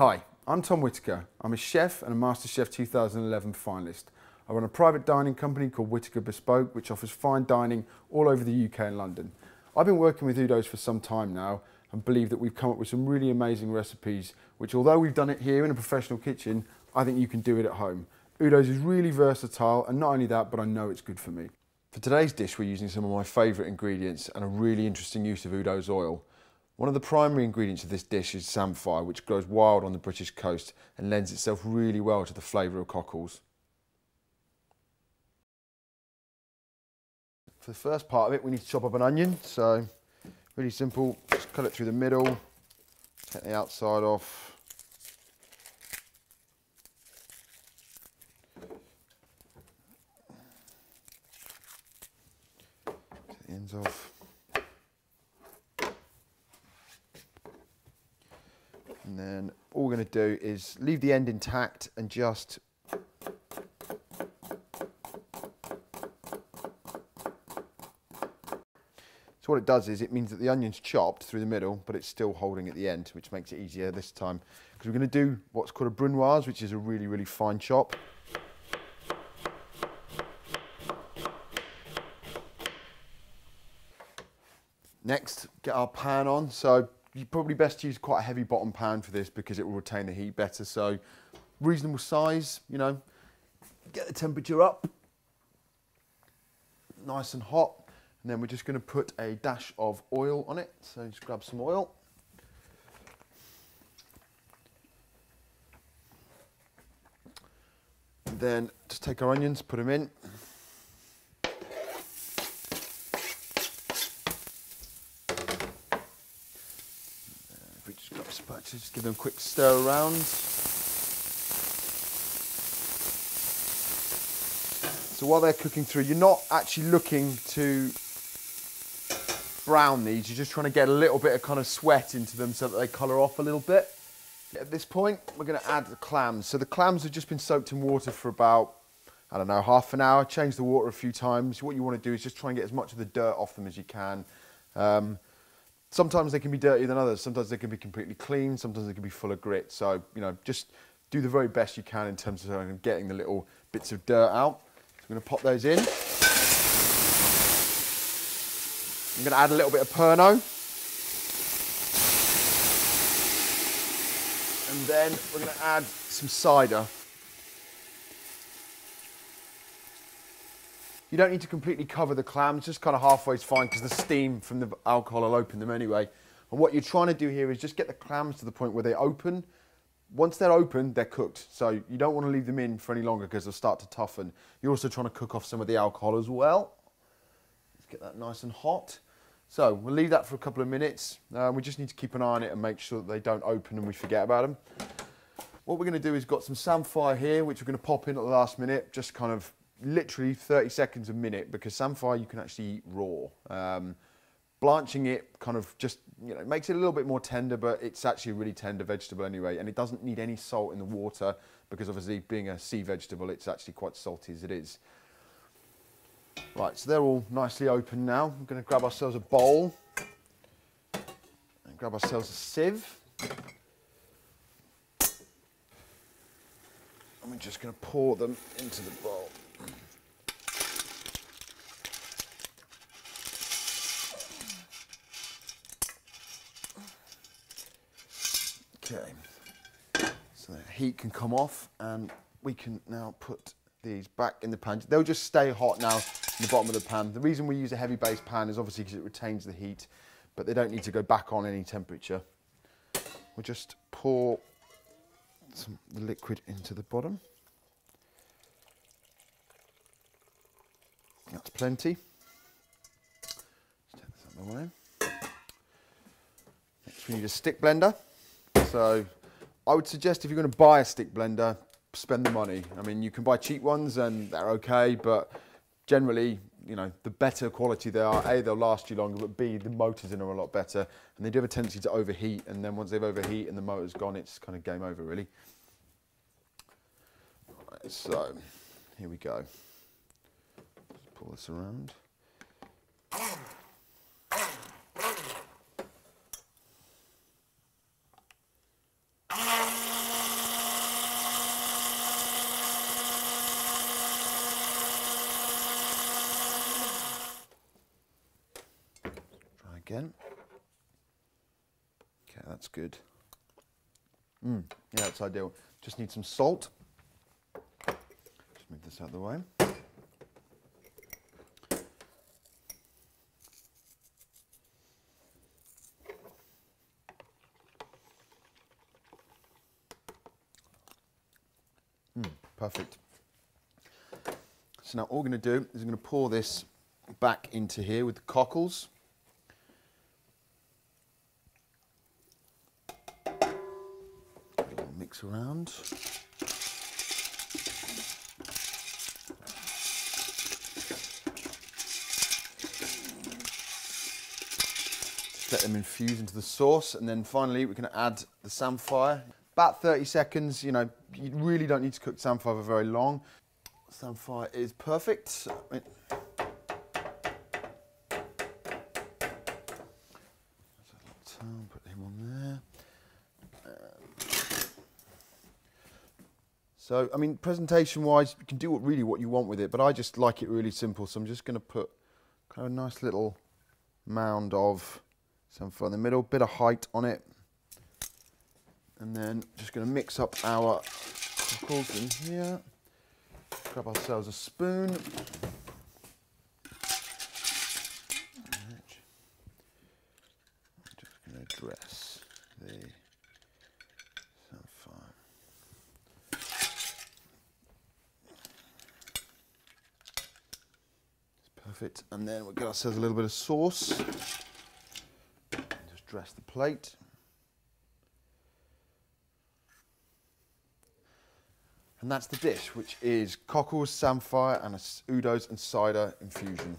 Hi, I'm Tom Whitaker. I'm a chef and a Masterchef 2011 finalist. I run a private dining company called Whitaker Bespoke, which offers fine dining all over the UK and London. I've been working with Udo's for some time now and believe that we've come up with some really amazing recipes, which although we've done it here in a professional kitchen, I think you can do it at home. Udo's is really versatile, and not only that, but I know it's good for me. For today's dish, we're using some of my favourite ingredients and a really interesting use of Udo's oil. One of the primary ingredients of this dish is samphire, which grows wild on the British coast and lends itself really well to the flavour of cockles. For the first part of it, we need to chop up an onion, so really simple, just cut it through the middle, take the outside off. Take the ends off. And then all we're going to do is leave the end intact and just so what it does is it means that the onion's chopped through the middle, but it's still holding at the end, which makes it easier this time. Because we're going to do what's called a brunoise, which is a really, really fine chop. Next, get our pan on. So you probably best use quite a heavy bottom pan for this because it will retain the heat better. So reasonable size, you know, get the temperature up, nice and hot. And then we're just going to put a dash of oil on it. So just grab some oil. And then just take our onions, put them in. If we just grab a spatula, just give them a quick stir around. So while they're cooking through, you're not actually looking to brown these, you're just trying to get a little bit of kind of sweat into them so that they colour off a little bit. At this point, we're going to add the clams. So the clams have just been soaked in water for about, I don't know, half an hour. Change the water a few times. What you want to do is just try and get as much of the dirt off them as you can. Sometimes they can be dirtier than others. Sometimes they can be completely clean. Sometimes they can be full of grit. So, you know, just do the very best you can in terms of getting the little bits of dirt out. So we're going to pop those in. I'm going to add a little bit of Pernod. And then we're going to add some cider. You don't need to completely cover the clams, just kind of halfway is fine because the steam from the alcohol will open them anyway. And what you're trying to do here is just get the clams to the point where they open. Once they're open, they're cooked. So you don't want to leave them in for any longer because they'll start to toughen. You're also trying to cook off some of the alcohol as well. Let's get that nice and hot. So we'll leave that for a couple of minutes. We just need to keep an eye on it and make sure that they don't open and we forget about them. What we're going to do is got some samphire here, which we're going to pop in at the last minute, just kind of literally 30 seconds a minute, because samphire you can actually eat raw. Blanching it kind of just, you know, makes it a little bit more tender, but it's actually a really tender vegetable anyway, and it doesn't need any salt in the water because obviously being a sea vegetable, it's actually quite salty as it is. Right, so they're all nicely open now. We're going to grab ourselves a bowl and grab ourselves a sieve. And we're just going to pour them into the bowl. Okay, so the heat can come off and we can now put these back in the pan. They'll just stay hot now in the bottom of the pan. The reason we use a heavy base pan is obviously because it retains the heat, but they don't need to go back on any temperature. We'll just pour some the liquid into the bottom. That's plenty. Let's take this out of the way. Next we need a stick blender. So I would suggest if you're going to buy a stick blender, spend the money. I mean, you can buy cheap ones and they're okay, but generally, you know, the better quality they are, A, they'll last you longer, but B, the motors in them are a lot better. And they do have a tendency to overheat, and then once they've overheat and the motor's gone, it's kind of game over, really. Right, so here we go. Just pull this around. again. Okay, that's good. Yeah, that's ideal. Just need some salt. Just move this out of the way. Perfect. So now all we're going to do is I'm going to pour this back into here with the cockles. Mix around. Just let them infuse into the sauce, and then finally we're going to add the samphire. About 30 seconds, you know, you really don't need to cook samphire for very long. Samphire is perfect. Put him on there. So, I mean, presentation-wise, you can do really what you want with it, but I just like it really simple, so I'm just going to put kind of a nice little mound of samphire in the middle, bit of height on it. And then just going to mix up our cockles in here. Grab ourselves a spoon. I'm just going to dress the samphire. It's perfect. And then we'll get ourselves a little bit of sauce. Just dress the plate. And that's the dish, which is cockles, samphire, and a Udo's and cider infusion.